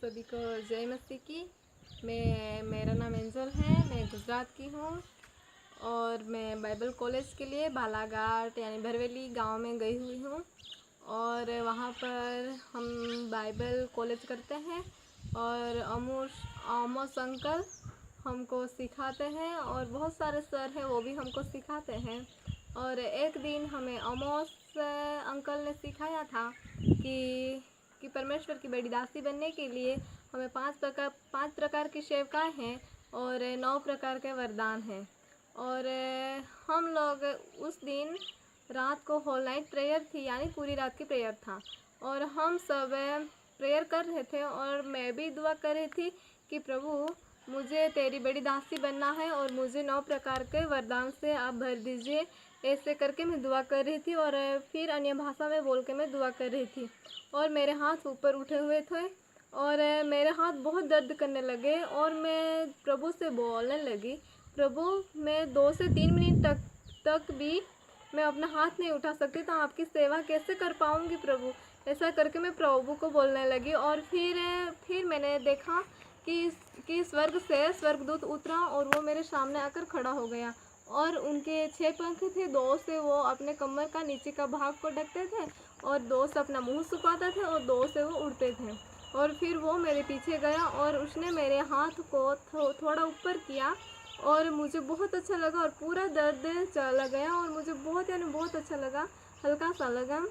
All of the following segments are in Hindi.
सभी को जय मसीह की। मेरा नाम एंजल है, मैं गुजरात की हूँ और मैं बाइबल कॉलेज के लिए बालाघाट यानी भरवेली गांव में गई हुई हूँ। और वहाँ पर हम बाइबल कॉलेज करते हैं और आमोस अंकल हमको सिखाते हैं और बहुत सारे सर हैं वो भी हमको सिखाते हैं। और एक दिन हमें आमोस अंकल ने सिखाया था कि परमेश्वर की बड़ी दासी बनने के लिए हमें पांच प्रकार की सेवकाएं हैं और 9 प्रकार के वरदान हैं। और हम लोग उस दिन रात को होल नाइट प्रेयर थी, यानी पूरी रात की प्रेयर था और हम सब प्रेयर कर रहे थे और मैं भी दुआ कर रही थी कि प्रभु मुझे तेरी बड़ी दासी बनना है और मुझे 9 प्रकार के वरदान से आप भर दीजिए। ऐसे करके मैं दुआ कर रही थी और फिर अन्य भाषा में बोल के मैं दुआ कर रही थी और मेरे हाथ ऊपर उठे हुए थे और मेरे हाथ बहुत दर्द करने लगे और मैं प्रभु से बोलने लगी, प्रभु मैं 2 से 3 मिनट तक भी मैं अपना हाथ नहीं उठा सकती तो आपकी सेवा कैसे कर पाऊँगी प्रभु। ऐसा करके मैं प्रभु को बोलने लगी और फिर मैंने देखा कि स्वर्ग से स्वर्गदूत उतरा और वो मेरे सामने आकर खड़ा हो गया और उनके 6 पंख थे। 2 से वो अपने कमर का नीचे का भाग को ढकते थे और 2 से अपना मुंह छुपाते थे और 2 से वो उड़ते थे। और फिर वो मेरे पीछे गया और उसने मेरे हाथ को थोड़ा ऊपर किया और मुझे बहुत अच्छा लगा और पूरा दर्द चला गया और मुझे बहुत अच्छा लगा, हल्का सा लगा।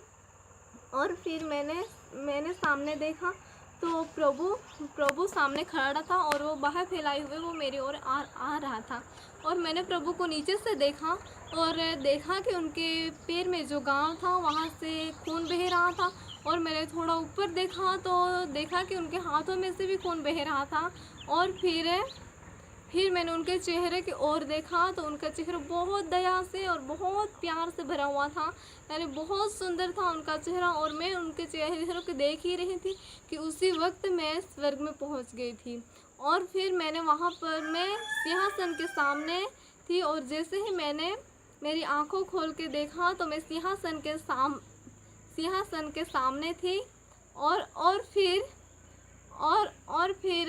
और फिर मैंने सामने देखा तो प्रभु सामने खड़ा था और वो बाहें फैलाए हुए वो मेरी ओर आ रहा था और मैंने प्रभु को नीचे से देखा और देखा कि उनके पैर में जो गांव था वहाँ से खून बह रहा था और मैंने थोड़ा ऊपर देखा तो देखा कि उनके हाथों में से भी खून बह रहा था। और फिर मैंने उनके चेहरे की ओर देखा तो उनका चेहरा बहुत दया से और बहुत प्यार से भरा हुआ था, यानी बहुत सुंदर था उनका चेहरा। और मैं उनके चेहरे को देख ही रही थी कि उसी वक्त मैं स्वर्ग में पहुंच गई थी। और फिर मैंने वहां पर मैं सिंहासन के सामने थी और जैसे ही मैंने मेरी आंखों खोल के देखा तो मैं सिंहासन के सामने थी और फिर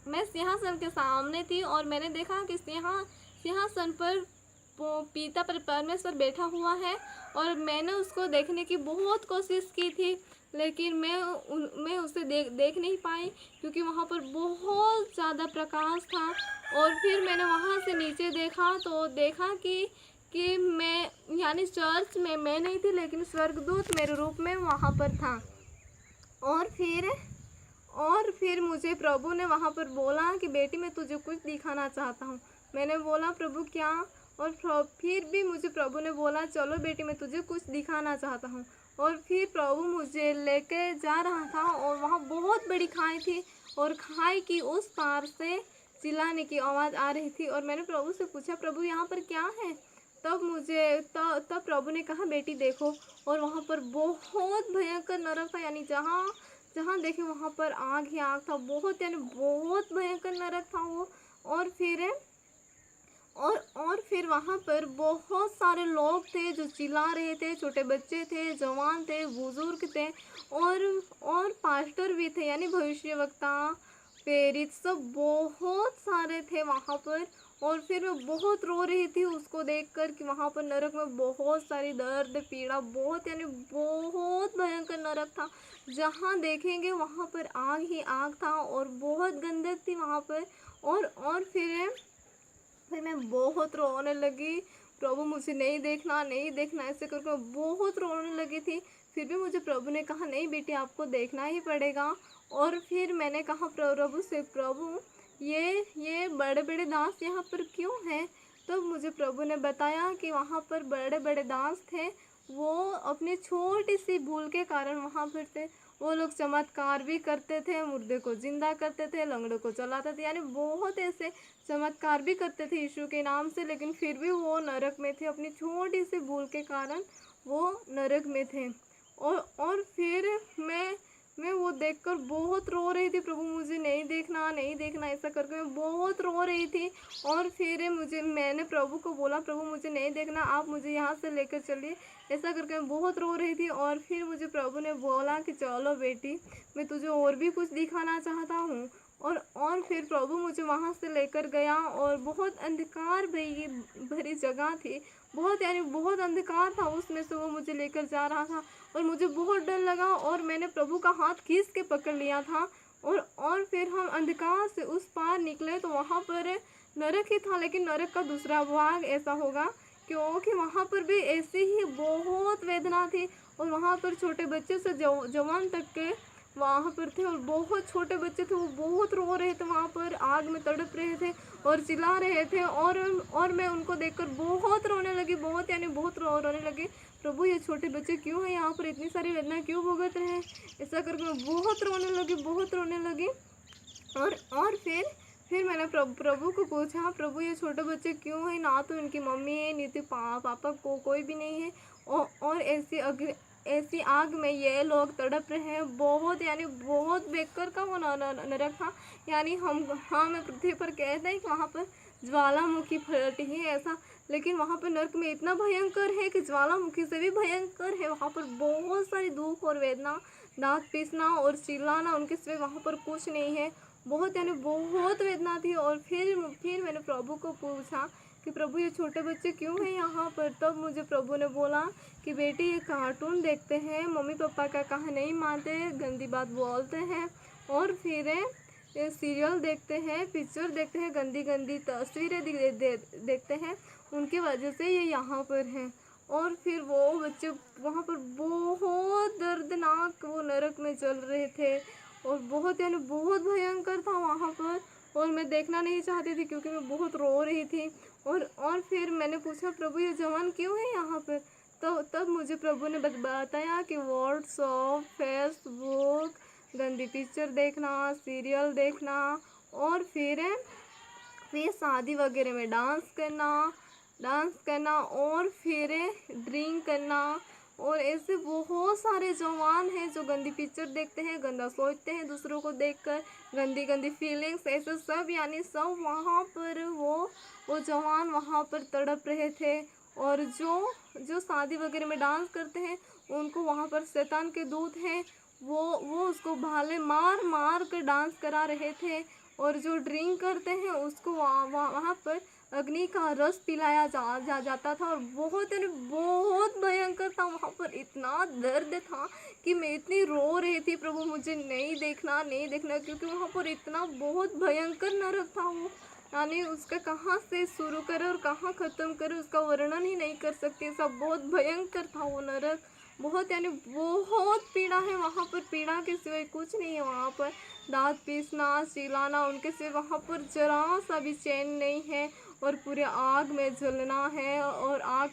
मैं सिंहासन के सामने थी और मैंने देखा कि सिंहासन पर पिता परमेश्वर बैठा हुआ है और मैंने उसको देखने की बहुत कोशिश की थी लेकिन मैं उसे देख नहीं पाई क्योंकि वहाँ पर बहुत ज़्यादा प्रकाश था। और फिर मैंने वहाँ से नीचे देखा तो देखा कि मैं यानी चर्च में मैं नहीं थी लेकिन स्वर्गदूत मेरे रूप में वहाँ पर था। और फिर मुझे प्रभु ने वहाँ पर बोला कि बेटी मैं तुझे कुछ दिखाना चाहता हूँ। मैंने बोला प्रभु क्या? और फिर भी मुझे प्रभु ने बोला चलो बेटी मैं तुझे कुछ दिखाना चाहता हूँ। और फिर प्रभु मुझे लेके जा रहा था और वहाँ बहुत बड़ी खाई थी और खाई की उस पार से चिल्लाने की आवाज़ आ रही थी और मैंने प्रभु से पूछा प्रभु यहाँ पर क्या है? तब प्रभु ने कहा बेटी देखो। और वहाँ पर बहुत भयंकर नरक था, यानी जहाँ देखे वहाँ पर आग ही आग था, बहुत भयंकर नरक था वो। और फिर वहाँ पर बहुत सारे लोग थे जो चिल्ला रहे थे, छोटे बच्चे थे, जवान थे, बुजुर्ग थे और पास्टर भी थे, यानी भविष्यवक्ता, प्रेरित सब बहुत सारे थे वहाँ पर। और फिर मैं बहुत रो रही थी उसको देखकर कि वहाँ पर नरक में बहुत सारी दर्द पीड़ा बहुत भयंकर नरक था। जहाँ देखेंगे वहाँ पर आग ही आग था और बहुत गंदक थी वहाँ पर। और फिर मैं बहुत रोने लगी, प्रभु मुझे नहीं देखना ऐसे करके बहुत रोने लगी थी। फिर भी मुझे प्रभु ने कहा नहीं बेटी आपको देखना ही पड़ेगा। और फिर मैंने कहा प्रभु से प्रभु ये बड़े बड़े दास यहाँ पर क्यों हैं? तो मुझे प्रभु ने बताया कि वहाँ पर बड़े बड़े दास थे, वो अपनी छोटी सी भूल के कारण वहाँ पर थे। वो लोग चमत्कार भी करते थे, मुर्दे को जिंदा करते थे, लंगड़ों को चलाते थे, यानी बहुत ऐसे चमत्कार भी करते थे यीशु के नाम से, लेकिन फिर भी वो नरक में थे, अपनी छोटी सी भूल के कारण वो नरक में थे। और फिर मैं वो देखकर बहुत रो रही थी, प्रभु मुझे नहीं देखना नहीं देखना, ऐसा करके मैं बहुत रो रही थी। और फिर मैंने प्रभु को बोला, प्रभु मुझे नहीं देखना, आप मुझे यहाँ से लेकर चलिए, ऐसा करके मैं बहुत रो रही थी। और फिर मुझे प्रभु ने बोला कि चलो बेटी, मैं तुझे और भी कुछ दिखाना चाहता हूँ। और फिर प्रभु मुझे वहाँ से लेकर गया और बहुत अंधकार भरी जगह थी, बहुत यानी बहुत अंधकार था उसमें से वो मुझे लेकर जा रहा था। और मुझे बहुत डर लगा और मैंने प्रभु का हाथ खींच के पकड़ लिया था। और फिर हम अंधकार से उस पार निकले तो वहाँ पर नरक ही था, लेकिन नरक का दूसरा भाग ऐसा होगा क्योंकि वहाँ पर भी ऐसी ही बहुत वेदना थी। और वहाँ पर छोटे बच्चे से जवान तक के वहाँ पर थे, और बहुत छोटे बच्चे थे, वो बहुत रो रहे थे, वहाँ पर आग में तड़प रहे थे और चिल्ला रहे थे। और मैं उनको देखकर बहुत रोने लगी, बहुत यानी बहुत रोने लगी। प्रभु ये छोटे बच्चे क्यों हैं यहाँ पर, इतनी सारी वेदना क्यों भुगत रहे हैं, ऐसा करके मैं बहुत रोने लगी, बहुत रोने लगी। और फिर मैंने प्रभु को पूछा, प्रभु ये छोटे बच्चे क्यों हैं, ना तो इनकी मम्मी है नहीं तो पापा को कोई भी नहीं है, और ऐसी आग में ये लोग तड़प रहे हैं। बहुत यानी बहुत बेकार का वो नरक था। यानी हम पृथ्वी पर कहते हैं कि वहाँ पर ज्वालामुखी फटी है ऐसा, लेकिन वहाँ पर नरक में इतना भयंकर है कि ज्वालामुखी से भी भयंकर है। वहाँ पर बहुत सारी दुख और वेदना, दांत पीसना और चिल्लाना, उनके सिवा वहाँ पर कुछ नहीं है। बहुत यानी बहुत वेदना थी। और फिर मैंने प्रभु को पूछा कि प्रभु ये छोटे बच्चे क्यों हैं यहाँ पर। तब मुझे प्रभु ने बोला कि बेटी ये कार्टून देखते हैं, मम्मी पापा का कहा नहीं मानते, गंदी बात बोलते हैं, और फिर ये सीरियल देखते हैं, पिक्चर देखते हैं, गंदी गंदी तस्वीरें देखते हैं, उनकी वजह से ये यहाँ पर हैं। और फिर वो बच्चे वहाँ पर बहुत दर्दनाक वो नरक में जल रहे थे और बहुत यानी बहुत भयंकर था वहाँ पर। और मैं देखना नहीं चाहती थी क्योंकि मैं बहुत रो रही थी। और फिर मैंने पूछा, प्रभु ये जवान क्यों है यहाँ पर। तो तब मुझे प्रभु ने बताया कि व्हाट्सअप, फेसबुक, गंदी पिक्चर देखना, सीरियल देखना, और फिर शादी वगैरह में डांस करना और फिर ड्रिंक करना। और ऐसे बहुत सारे जवान हैं जो गंदी पिक्चर देखते हैं, गंदा सोचते हैं दूसरों को देखकर, गंदी गंदी फीलिंग्स, ऐसे सब यानी सब वहाँ पर वो जवान वहाँ पर तड़प रहे थे। और जो शादी वगैरह में डांस करते हैं उनको वहाँ पर शैतान के दूत हैं, वो उसको भाले मार कर डांस करा रहे थे। और जो ड्रिंक करते हैं उसको वहाँ पर अग्नि का रस पिलाया जाता था। और बहुत भयंकर था, वहाँ पर इतना दर्द था कि मैं इतनी रो रही थी, प्रभु मुझे नहीं देखना क्योंकि वहाँ पर इतना बहुत भयंकर नरक था वो। यानी उसका कहाँ से शुरू करे और कहाँ ख़त्म करे उसका वर्णन ही नहीं कर सकते, सब बहुत भयंकर था वो नरक। बहुत यानी बहुत पीड़ा है वहाँ पर, पीड़ा के सिवाय कुछ नहीं है वहाँ पर। दांत पीसना, चिल्लाना, उनके सिवा वहाँ पर जरा सा भी चैन नहीं है। और पूरे आग में जलना है और आग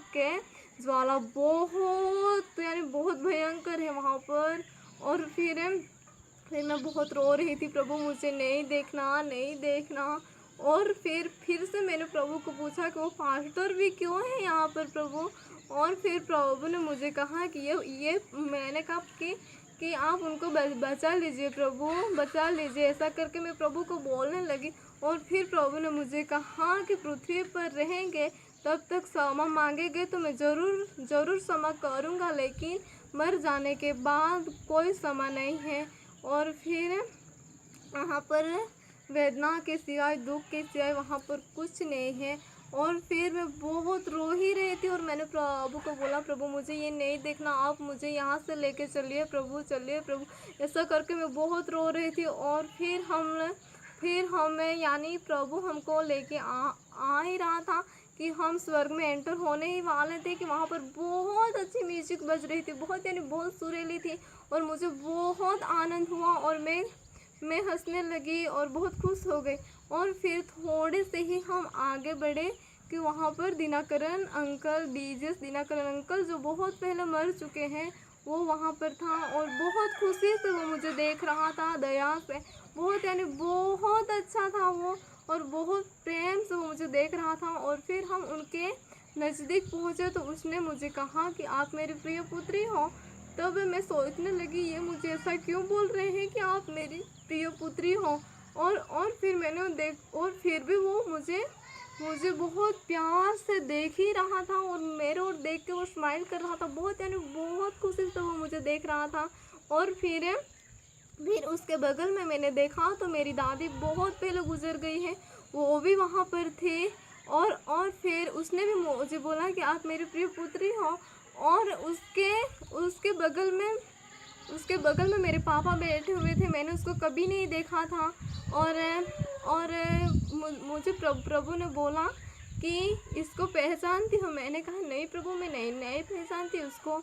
के ज्वाला बहुत यानी बहुत भयंकर है वहाँ पर। और फिर मैं बहुत रो रही थी, प्रभु मुझे नहीं देखना। और फिर से मैंने प्रभु को पूछा कि वो पास्टर भी क्यों है यहाँ पर प्रभु। और फिर प्रभु ने मुझे कहा कि ये मैंने कहा कि आप उनको बचा लीजिए प्रभु, बचा लीजिए, ऐसा करके मैं प्रभु को बोलने लगी। और फिर प्रभु ने मुझे कहा कि पृथ्वी पर रहेंगे तब तक क्षमा मांगेंगे तो मैं ज़रूर क्षमा करूँगा, लेकिन मर जाने के बाद कोई क्षमा नहीं है। और फिर वहाँ पर वेदना के सिवाय, दुख के सिवाय वहाँ पर कुछ नहीं है। और फिर मैं बहुत रो ही रही थी और मैंने प्रभु को बोला, प्रभु मुझे ये नहीं देखना, आप मुझे यहाँ से लेके चलिए प्रभु, चलिए प्रभु, ऐसा करके मैं बहुत रो रही थी। और फिर हमें यानी प्रभु हमको लेके आ ही रहा था कि हम स्वर्ग में एंटर होने ही वाले थे कि वहाँ पर बहुत अच्छी म्यूजिक बज रही थी, बहुत यानी बहुत सुरीली थी। और मुझे बहुत आनंद हुआ और मैं हंसने लगी और बहुत खुश हो गई। और फिर थोड़े से ही हम आगे बढ़े कि वहाँ पर दिनाकरण अंकल जो बहुत पहले मर चुके हैं वो वहाँ पर था। और बहुत खुशी से वो मुझे देख रहा था, दया से, बहुत यानी बहुत अच्छा था वो, और बहुत प्रेम से वो मुझे देख रहा था। और फिर हम उनके नज़दीक पहुँचे तो उसने मुझे कहा कि आप मेरी प्रिय पुत्री हो। तब मैं सोचने लगी ये मुझे ऐसा क्यों बोल रहे हैं कि आप मेरी प्रिय पुत्री हो। और फिर मैंने और फिर भी वो मुझे मुझे बहुत प्यार से देख ही रहा था और मेरे ओर देख के वो स्माइल कर रहा था, बहुत यानी बहुत खुशी से वो मुझे देख रहा था। और फिर उसके बगल में मैंने देखा तो मेरी दादी बहुत पहले गुजर गई है, वो भी वहाँ पर थे। और फिर उसने भी मुझे बोला कि आप मेरी प्रिय पुत्री हो। और उसके उसके बगल में उसके बगल में मेरे पापा बैठे हुए थे, मैंने उसको कभी नहीं देखा था। और मुझे प्रभु ने बोला कि इसको पहचानती हो? मैंने कहा नहीं प्रभु, मैं नहीं पहचानती उसको।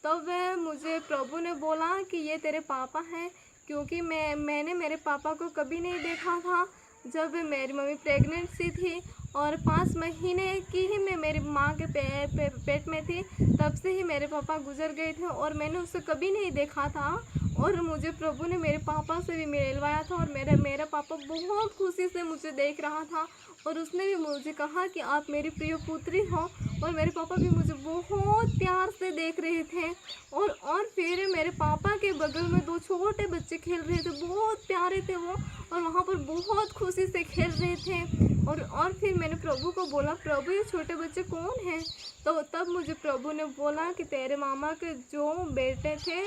तब मुझे प्रभु ने बोला कि ये तेरे पापा हैं, क्योंकि मैंने मेरे पापा को कभी नहीं देखा था। जब मेरी मम्मी प्रेग्नेंट सी थी और 5 महीने की ही मैं मेरी माँ के पेट में थी, तब से ही मेरे पापा गुजर गए थे और मैंने उसे कभी नहीं देखा था। और मुझे प्रभु ने मेरे पापा से भी मिलवाया था और मेरा पापा बहुत खुशी से मुझे देख रहा था और उसने भी मुझे कहा कि आप मेरी प्रिय पुत्री हो। और मेरे पापा भी मुझे बहुत प्यार से देख रहे थे। और फिर मेरे पापा के बगल में 2 छोटे बच्चे खेल रहे थे, बहुत प्यारे थे वो, और वहाँ पर बहुत खुशी से खेल रहे थे। और फिर मैंने प्रभु को बोला, प्रभु ये छोटे बच्चे कौन हैं? तो तब मुझे प्रभु ने बोला कि तेरे मामा के जो बेटे थे,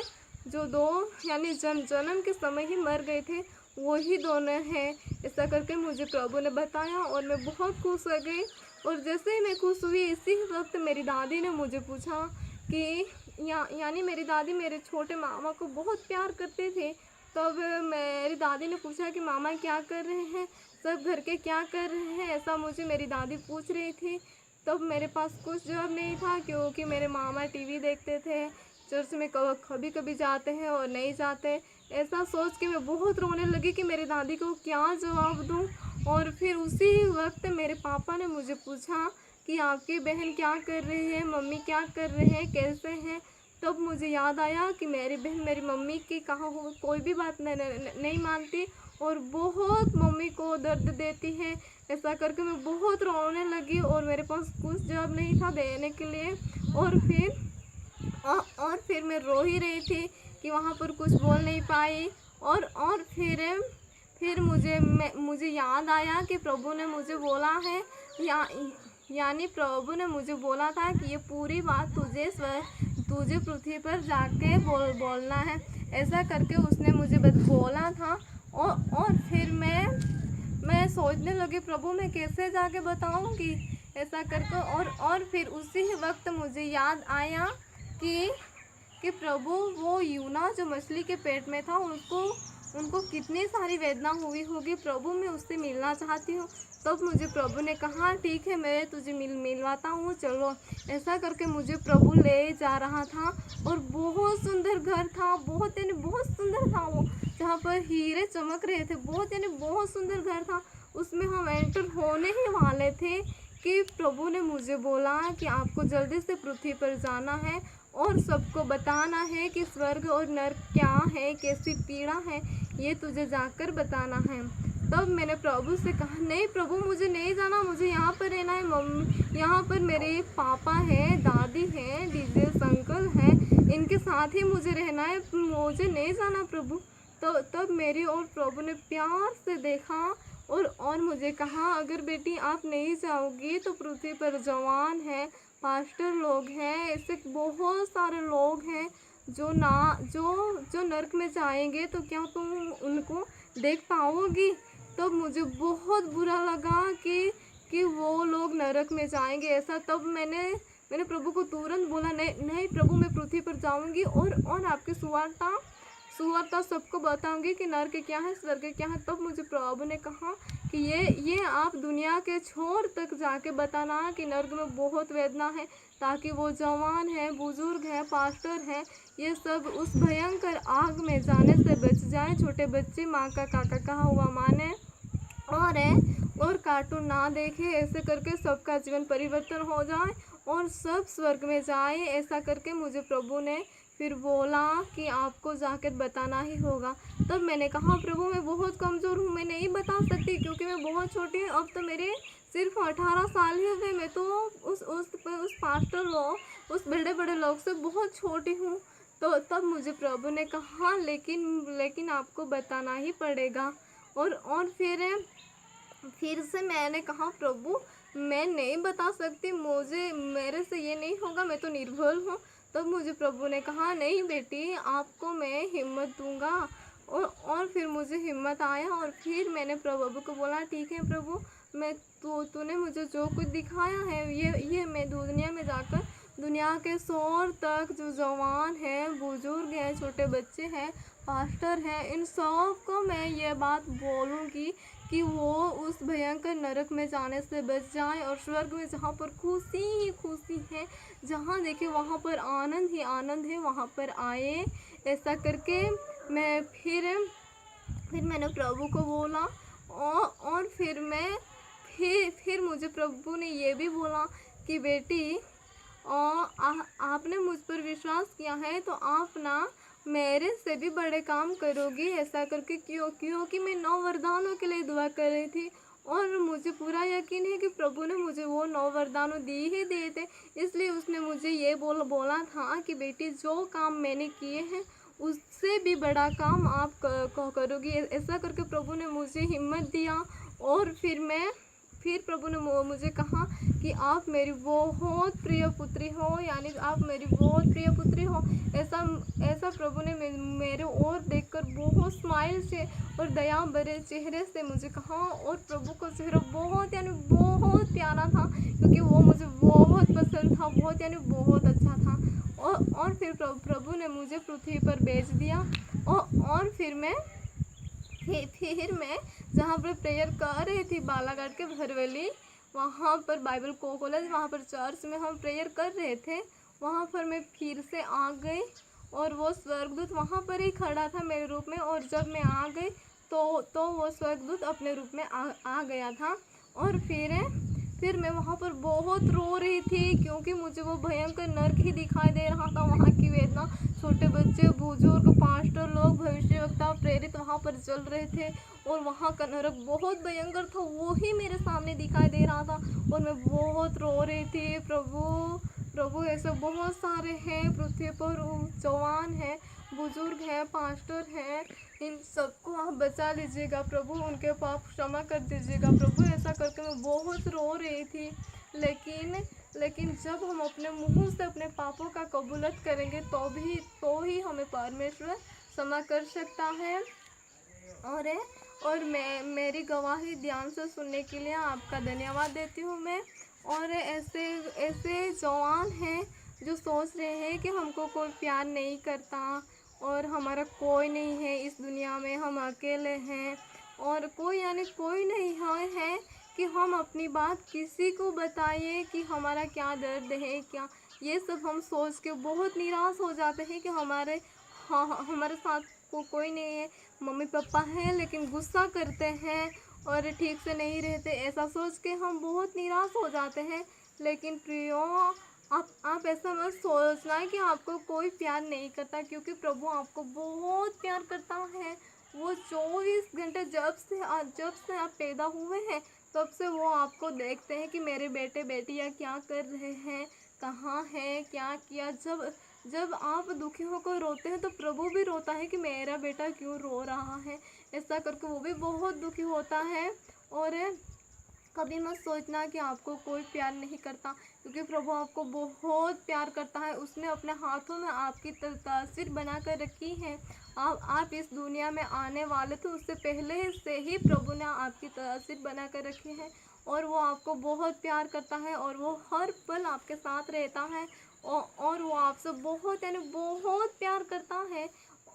जो 2 यानी जन्म के समय ही मर गए थे, वही दोनों हैं। ऐसा करके मुझे प्रभु ने बताया और मैं बहुत खुश हो गई। और जैसे ही मैं खुश हुई, इसी वक्त मेरी दादी ने मुझे पूछा कि यानी मेरी दादी मेरे छोटे मामा को बहुत प्यार करते थे। तब मेरी दादी ने पूछा कि मामा क्या कर रहे हैं, सब घर के क्या कर रहे हैं, ऐसा मुझे मेरी दादी पूछ रही थी। तब मेरे पास कुछ जवाब नहीं था, क्योंकि मेरे मामा टीवी देखते थे, चर्च में कभी कभी जाते हैं और नहीं जाते। ऐसा सोच के मैं बहुत रोने लगी कि मेरी दादी को क्या जवाब दूं। और फिर उसी वक्त मेरे पापा ने मुझे पूछा कि आपकी बहन क्या कर रही है, मम्मी क्या कर रहे हैं, कैसे हैं। तब मुझे याद आया कि मेरी बहन मेरी मम्मी की कहा हुआ कोई भी बात नहीं मानती और बहुत मम्मी को दर्द देती है। ऐसा करके मैं बहुत रोने लगी और मेरे पास कुछ जवाब नहीं था देने के लिए। और फिर मैं रो ही रही थी कि वहाँ पर कुछ बोल नहीं पाई। और फिर मुझे याद आया कि प्रभु ने मुझे बोला है, यानी प्रभु ने मुझे बोला था कि ये पूरी बात तुझे पृथ्वी पर जाके बोलना है। ऐसा करके उसने मुझे बोला था। और फिर मैं सोचने लगी, प्रभु मैं कैसे जाके बताऊंगी, ऐसा करके। और फिर उसी वक्त मुझे याद आया कि प्रभु वो यूना जो मछली के पेट में था, उनको कितनी सारी वेदना हुई होगी, प्रभु मैं उससे मिलना चाहती हूँ। तब मुझे प्रभु ने कहा ठीक है, मैं तुझे मिलवाता हूँ, चलो। ऐसा करके मुझे प्रभु ले जा रहा था और बहुत सुंदर घर था, बहुत सुंदर था वो, जहाँ पर हीरे चमक रहे थे, बहुत सुंदर घर था। उसमें हम एंटर होने ही वाले थे कि प्रभु ने मुझे बोला कि आपको जल्दी से पृथ्वी पर जाना है और सबको बताना है कि स्वर्ग और नरक क्या है, कैसी पीड़ा है, ये तुझे जाकर बताना है। तब मैंने प्रभु से कहा नहीं प्रभु, मुझे नहीं जाना, मुझे यहाँ पर रहना है। मम्मी यहाँ पर मेरे पापा हैं, दादी हैं, डीजे अंकल हैं, इनके साथ ही मुझे रहना है, मुझे नहीं जाना प्रभु। तो तब मेरी और प्रभु ने प्यार से देखा और मुझे कहा अगर बेटी आप नहीं जाओगी तो पृथ्वी पर जवान है, पास्टर लोग हैं, ऐसे बहुत सारे लोग हैं जो नरक में जाएंगे, तो क्या तुम उनको देख पाओगी? तब मुझे बहुत बुरा लगा कि वो लोग नरक में जाएंगे ऐसा। तब मैंने प्रभु को तुरंत बोला नहीं प्रभु, मैं पृथ्वी पर जाऊंगी और आपकी सुवार्ता सबको बताऊंगी कि नरक क्या है, स्वर्ग क्या है। तब मुझे प्रभु ने कहा कि ये आप दुनिया के छोर तक जाके बताना कि नरक में बहुत वेदना है, ताकि वो जवान है, बुजुर्ग है, पास्टर है, ये सब उस भयंकर आग में जाने से बच जाए। छोटे बच्चे माँ का काका कहा हुआ माने और कार्टून ना देखे, ऐसे करके सबका जीवन परिवर्तन हो जाए और सब स्वर्ग में जाए। ऐसा करके मुझे प्रभु ने फिर बोला कि आपको जाकर बताना ही होगा। तब मैंने कहा प्रभु मैं बहुत कमज़ोर हूँ, मैं नहीं बता सकती क्योंकि मैं बहुत छोटी हूँ, अब तो मेरे सिर्फ 18 साल ही हुए, मैं तो उस पास्टर लोग, उस बड़े बड़े लोग से बहुत छोटी हूँ। तो तब मुझे प्रभु ने कहा लेकिन आपको बताना ही पड़ेगा। और फिर से मैंने कहा प्रभु मैं नहीं बता सकती, मेरे से ये नहीं होगा, मैं तो निर्बल हूँ। तब मुझे प्रभु ने कहा नहीं बेटी, आपको मैं हिम्मत दूंगा। और फिर मुझे हिम्मत आया और फिर मैंने प्रभु को बोला ठीक है प्रभु, तूने मुझे जो कुछ दिखाया है ये मैं दुनिया में जाकर दुनिया के शोर तक जो जवान हैं, बुजुर्ग हैं, छोटे बच्चे हैं, पास्टर हैं, इन सब को मैं ये बात बोलूँगी कि वो उस भयंकर नरक में जाने से बच जाएं और स्वर्ग में जहाँ पर खुशी ही खुशी है, जहाँ देखिए वहाँ पर आनंद ही आनंद है, वहाँ पर आए। ऐसा करके मैं फिर मैंने प्रभु को बोला और फिर मुझे प्रभु ने ये भी बोला कि बेटी आपने मुझ पर विश्वास किया है तो आप ना मेरे से भी बड़े काम करोगी। ऐसा करके क्योंकि मैं 9 वरदानों के लिए दुआ कर रही थी और मुझे पूरा यकीन है कि प्रभु ने मुझे वो 9 वरदानों दिए थे। इसलिए उसने मुझे ये बोला था कि बेटी जो काम मैंने किए हैं उससे भी बड़ा काम आप करोगी। ऐसा करके प्रभु ने मुझे हिम्मत दिया। और फिर प्रभु ने मुझे कहा कि आप मेरी बहुत प्रिय पुत्री हो, यानी आप मेरी बहुत प्रिय पुत्री हो। ऐसा प्रभु ने मेरे ओर देखकर बहुत स्माइल से और दया भरे चेहरे से मुझे कहा। और प्रभु का चेहरा बहुत प्यारा था, क्योंकि वो मुझे बहुत पसंद था, बहुत अच्छा था। और फिर प्रभु ने मुझे पृथ्वी पर भेज दिया। और फिर मैं जहाँ पर प्रेयर कर रही थी बालाघाट के भरवेली, वहाँ पर बाइबल कॉलेज, वहाँ पर चर्च में हम प्रेयर कर रहे थे, वहाँ पर मैं फिर से आ गई और वो स्वर्गदूत वहाँ पर ही खड़ा था मेरे रूप में। और जब मैं आ गई तो वो स्वर्गदूत अपने रूप में आ गया था। और फिर मैं वहाँ पर बहुत रो रही थी, क्योंकि मुझे वो भयंकर नरक ही दिखाई दे रहा था। वहाँ की वेदना, छोटे बच्चे, बुजुर्ग, पास्टर लोग, भविष्यवक्ता, प्रेरित वहाँ पर चल रहे थे और वहाँ का नरक बहुत भयंकर था, वो ही मेरे सामने दिखाई दे रहा था। और मैं बहुत रो रही थी, प्रभु ऐसे बहुत सारे हैं पृथ्वी पर, जवान हैं, बुजुर्ग हैं, पास्टर हैं, इन सबको आप बचा लीजिएगा प्रभु, उनके पाप क्षमा कर दीजिएगा प्रभु। ऐसा करके मैं बहुत रो रही थी। लेकिन जब हम अपने मुंह से अपने पापों का कबूलत करेंगे तो ही हमें परमेश्वर क्षमा कर सकता है। और मैं मेरी गवाही ध्यान से सुनने के लिए आपका धन्यवाद देती हूँ मैं। और ऐसे जवान हैं जो सोच रहे हैं कि हमको कोई प्यार नहीं करता और हमारा कोई नहीं है इस दुनिया में, हम अकेले हैं और कोई नहीं है कि हम अपनी बात किसी को बताइए कि हमारा क्या दर्द है, क्या ये सब हम सोच के बहुत निराश हो जाते हैं कि हमारे साथ कोई नहीं है। मम्मी पापा हैं लेकिन गुस्सा करते हैं और ठीक से नहीं रहते, ऐसा सोच के हम बहुत निराश हो जाते हैं। लेकिन प्रियो, आप ऐसा मत सोचना कि आपको कोई प्यार नहीं करता, क्योंकि प्रभु आपको बहुत प्यार करता है। वो 24 घंटे जब से आप पैदा हुए हैं तब से वो आपको देखते हैं कि मेरे बेटे बेटियां क्या कर रहे हैं, कहाँ हैं, क्या किया। जब आप दुखी होकर रोते हैं तो प्रभु भी रोता है कि मेरा बेटा क्यों रो रहा है। ऐसा करके वो भी बहुत दुखी होता है। और कभी मत सोचना कि आपको कोई प्यार नहीं करता, क्योंकि प्रभु आपको बहुत प्यार करता है। उसने अपने हाथों में आपकी तस्वीर बना कर रखी है। आप इस दुनिया में आने वाले थे, उससे पहले से ही प्रभु ने आपकी तस्वीर बना कर रखी है और वो आपको बहुत प्यार करता है और वो हर पल आपके साथ रहता है और वो आपसे बहुत प्यार करता है।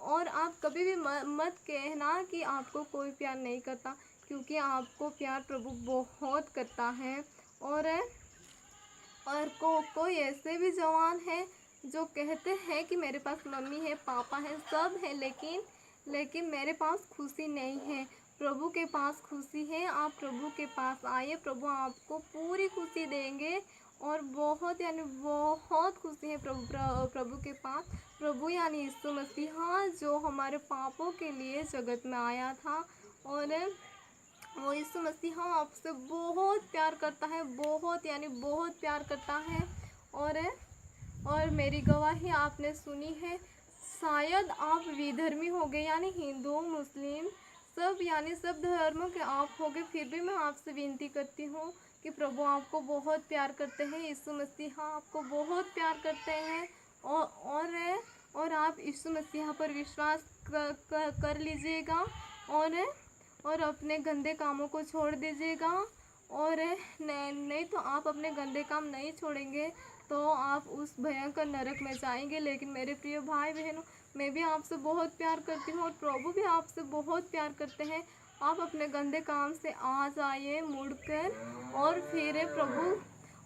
और आप कभी भी मत कहना कि आपको कोई प्यार नहीं करता, क्योंकि आपको प्यार प्रभु बहुत करता है। और कोई ऐसे भी जवान है जो कहते हैं कि मेरे पास मम्मी है, पापा है, सब है, लेकिन मेरे पास खुशी नहीं है। प्रभु के पास खुशी है। आप प्रभु के पास आइए, प्रभु आपको पूरी खुशी देंगे और बहुत खुशी है प्रभु के पास। प्रभु यानी यीशु मसीह, जो हमारे पापों के लिए जगत में आया था। और वो यीशु मसीह आपसे बहुत प्यार करता है, बहुत प्यार करता है। और मेरी गवाही आपने सुनी है, शायद आप विधर्मी हो गए, यानी हिंदू मुस्लिम सब धर्मों के आप हो गए, फिर भी मैं आपसे विनती करती हूँ कि प्रभु आपको बहुत प्यार करते हैं, यीशु मसीहा आपको बहुत प्यार करते हैं। और आप यीशु मसीहा पर विश्वास कर लीजिएगा और अपने गंदे कामों को छोड़ दीजिएगा। और नहीं तो आप अपने गंदे काम नहीं छोड़ेंगे तो आप उस भयंकर नरक में जाएंगे। लेकिन मेरे प्रिय भाई बहनों, मैं भी आपसे बहुत प्यार करती हूँ और प्रभु भी आपसे बहुत प्यार करते हैं। आप अपने गंदे काम से आ जाइए मुड़कर,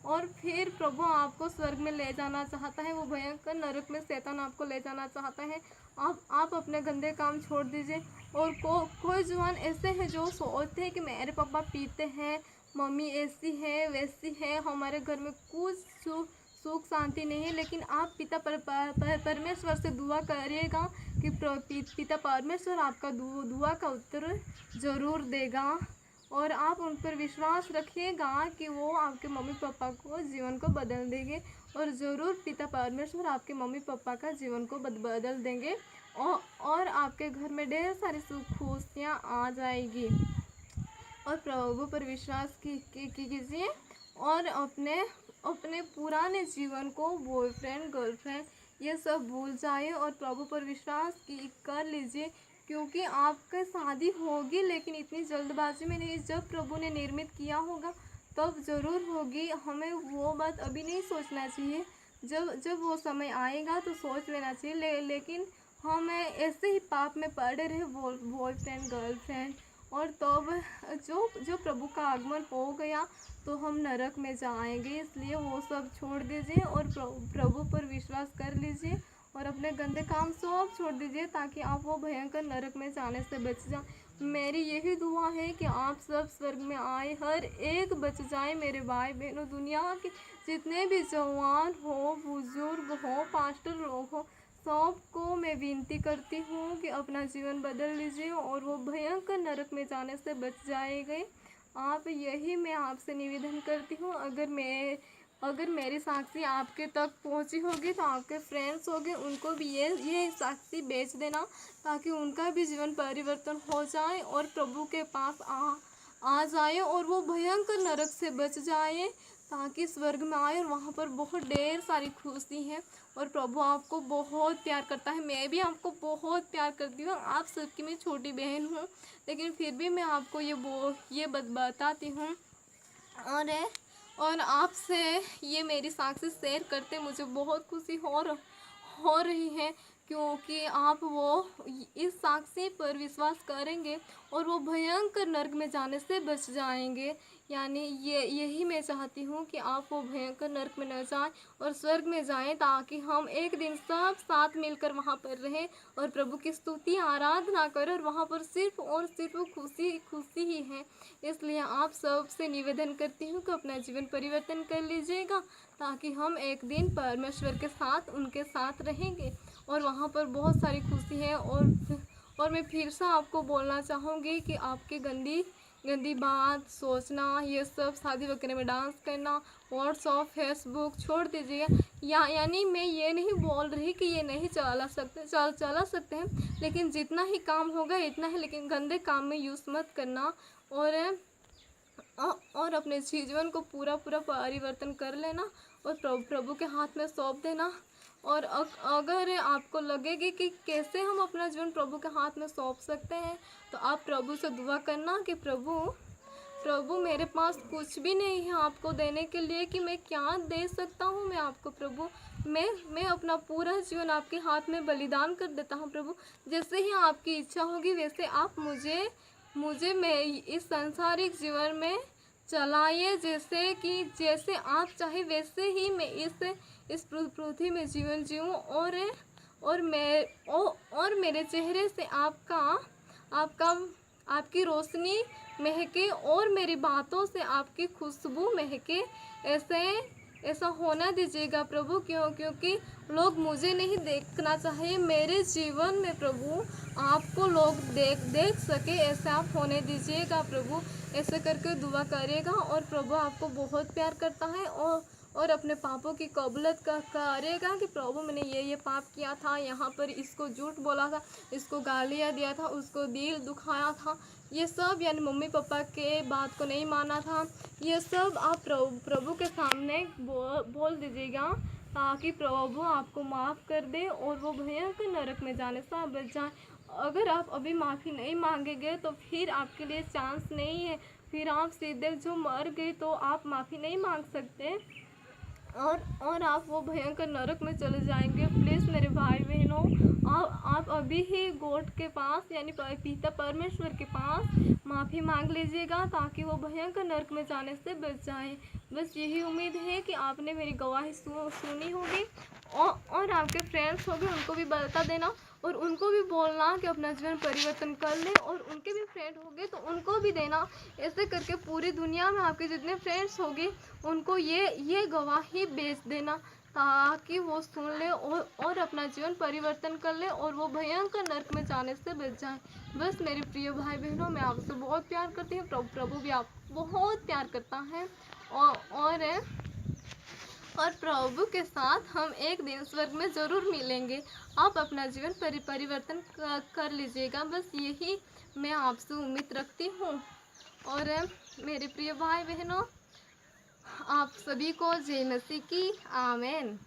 और फिर प्रभु आपको स्वर्ग में ले जाना चाहता है। वो भयंकर नरक में शैतान आपको ले जाना चाहता है। आप अपने गंदे काम छोड़ दीजिए। और कोई जवान ऐसे हैं जो सोचते हैं कि मेरे पापा पीते हैं, मम्मी ऐसी है वैसी है, हमारे घर में कुछ सुख शांति नहीं है। लेकिन आप पिता परमेश्वर से दुआ करिएगा कि पिता परमेश्वर आपका दुआ का उत्तर ज़रूर देगा। और आप उन पर विश्वास रखिएगा कि वो आपके मम्मी पापा को जीवन को बदल देंगे। और ज़रूर पिता परमेश्वर आपके मम्मी पापा का जीवन को बदल देंगे और आपके घर में ढेर सारी सुख खुशियाँ आ जाएगी। और प्रभु पर विश्वास कीजिए और अपने पुराने जीवन को, बॉयफ्रेंड गर्लफ्रेंड ये सब भूल जाइए और प्रभु पर विश्वास कर लीजिए। क्योंकि आपका शादी होगी, लेकिन इतनी जल्दबाजी में नहीं, जब प्रभु ने निर्मित किया होगा तब ज़रूर होगी। हमें वो बात अभी नहीं सोचना चाहिए, जब वो समय आएगा तो सोच लेना चाहिए। लेकिन हम ऐसे ही पाप में पड़े रहे, बॉयफ्रेंड गर्लफ्रेंड, और तब जो प्रभु का आगमन हो गया तो हम नरक में जाएंगे। इसलिए वो सब छोड़ दीजिए और प्रभु पर विश्वास कर लीजिए और अपने गंदे काम सब छोड़ दीजिए, ताकि आप वो भयंकर नरक में जाने से बच जाएं। मेरी यही दुआ है कि आप सब स्वर्ग में आए, हर एक बच जाए। मेरे भाई बहनों, दुनिया के जितने भी जवान हो, बुजुर्ग हो, पास्टर लोग हो, सबको मैं विनती करती हूँ कि अपना जीवन बदल लीजिए और वो भयंकर नरक में जाने से बच जाएंगे। आप यही मैं आपसे निवेदन करती हूँ। अगर मेरी साक्षी आपके तक पहुँची होगी तो आपके फ्रेंड्स होंगे, उनको भी ये साक्षी बेच देना, ताकि उनका भी जीवन परिवर्तन हो जाए और प्रभु के पास आ जाए और वो भयंकर नरक से बच जाए, ताकि स्वर्ग में आए और वहाँ पर बहुत ढेर सारी खुशी है। और प्रभु आपको बहुत प्यार करता है, मैं भी आपको बहुत प्यार करती हूँ। आप सबकी मैं छोटी बहन हूँ, लेकिन फिर भी मैं आपको ये बताती हूँ। और आपसे ये मेरी साक्षी शेयर करते मुझे बहुत खुशी हो रही है, क्योंकि आप वो इस साक्षी पर विश्वास करेंगे और वो भयंकर नरक में जाने से बच जाएंगे। यानी यही मैं चाहती हूँ कि आप वो भयंकर नरक में न जाएं और स्वर्ग में जाएं, ताकि हम एक दिन सब साथ मिलकर वहाँ पर रहें और प्रभु की स्तुति आराधना करें। और वहाँ पर सिर्फ और सिर्फ खुशी ही है। इसलिए आप सबसे निवेदन करती हूँ कि अपना जीवन परिवर्तन कर लीजिएगा, ताकि हम एक दिन परमेश्वर के साथ उनके साथ रहेंगे और वहाँ पर बहुत सारी खुशी है। और मैं फिर से आपको बोलना चाहूँगी कि आपकी गंदी बात सोचना, ये सब शादी वगैरह में डांस करना, व्हाट्सअप फेसबुक छोड़ दीजिएगा। यानी मैं ये नहीं बोल रही कि ये नहीं चला सकते हैं, लेकिन जितना ही काम होगा इतना ही, लेकिन गंदे काम में यूज़ मत करना। और अपने जीवन को पूरा परिवर्तन कर लेना और प्रभु के हाथ में सौंप देना। और अगर आपको लगेगी कि कैसे हम अपना जीवन प्रभु के हाथ में सौंप सकते हैं, तो आप प्रभु से दुआ करना कि प्रभु मेरे पास कुछ भी नहीं है आपको देने के लिए कि मैं क्या दे सकता हूँ। मैं आपको प्रभु मैं अपना पूरा जीवन आपके हाथ में बलिदान कर देता हूँ। प्रभु जैसे ही आपकी इच्छा होगी वैसे आप मुझे मैं इस सांसारिक जीवन में चलाइए, जैसे आप चाहे वैसे ही मैं इस पृथ्वी में जीवन जीऊँ और मेरे चेहरे से आपकी रोशनी महके और मेरी बातों से आपकी खुशबू महके। ऐसा होना दीजिएगा प्रभु, क्योंकि लोग मुझे नहीं देखना चाहिए, मेरे जीवन में प्रभु आपको लोग देख सके, ऐसा आप होने दीजिएगा प्रभु। ऐसे करके दुआ करिएगा और प्रभु आपको बहुत प्यार करता है और अपने पापों की कबूलत करेगा कि प्रभु मैंने ये पाप किया था, यहाँ पर इसको झूठ बोला था, इसको गालियाँ दिया था, उसको दिल दुखाया था, ये सब यानी मम्मी पापा के बात को नहीं माना था, ये सब आप प्रभु के सामने बोल दीजिएगा ताकि प्रभु आपको माफ़ कर दे और वो भयंकर नरक में जाने से आप बच जाएं। अगर आप अभी माफ़ी नहीं मांगेंगे तो फिर आपके लिए चांस नहीं है, फिर आप सीधे जो मर गए तो आप माफ़ी नहीं मांग सकते और आप वो भयंकर नरक में चले जाएंगे। प्लीज़ मेरे भाई बहनों, आप अभी ही गॉड के पास यानी पिता परमेश्वर के पास माफ़ी मांग लीजिएगा ताकि वो भयंकर नरक में जाने से बच जाएं। बस यही उम्मीद है कि आपने मेरी गवाही सुनी होगी और आपके फ्रेंड्स होंगे उनको भी बता देना और उनको भी बोलना कि अपना जीवन परिवर्तन कर लें, और उनके भी फ्रेंड होंगे तो उनको भी देना। ऐसे करके पूरी दुनिया में आपके जितने फ्रेंड्स होंगे उनको ये गवाही भेज देना ताकि वो सुन ले और अपना जीवन परिवर्तन कर ले और वो भयंकर नरक में जाने से बच जाए। बस मेरे प्रिय भाई बहनों, मैं आपसे बहुत प्यार करती हूँ, प्रभु भी आप बहुत प्यार करता है और प्रभु के साथ हम एक दिन स्वर्ग में ज़रूर मिलेंगे। आप अपना जीवन परिवर्तन कर लीजिएगा, बस यही मैं आपसे उम्मीद रखती हूँ। और मेरे प्रिय भाई बहनों, आप सभी को जय मसीह की आमीन।